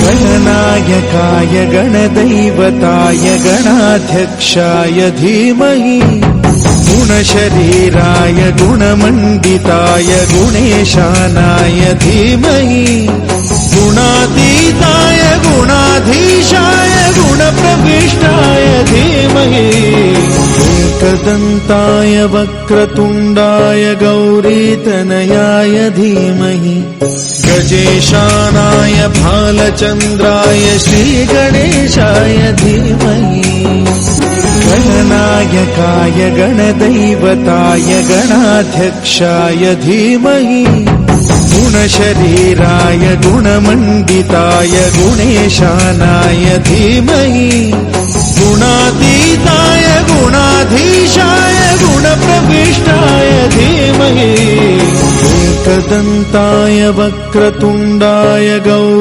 गणनायकाय गणदैवताय गणाध्यक्षाय धीमहि गुणशरीराय गुणमण्डिताय गुणेशानाय धीमहि गुणातीताय गुणाधीशाय गुणप्रविष्टाय धीमहि एकदन्ताय वक्रतुण्डाय गौरीतनयाय धीमहि गजेशानाय भालचन्द्राय श्रीगणेशाय धीमहि गणनायकाय गणदैवताय गणाध्यक्षाय धीमहि गुणशरीराय गुणमण्डिताय गुणेशानाय धीमहि गुणातीताय गुणाधीशाय गुणप्रविष्टाय धीमहि एकदन्ताय वक्रतुण्डाय गौरी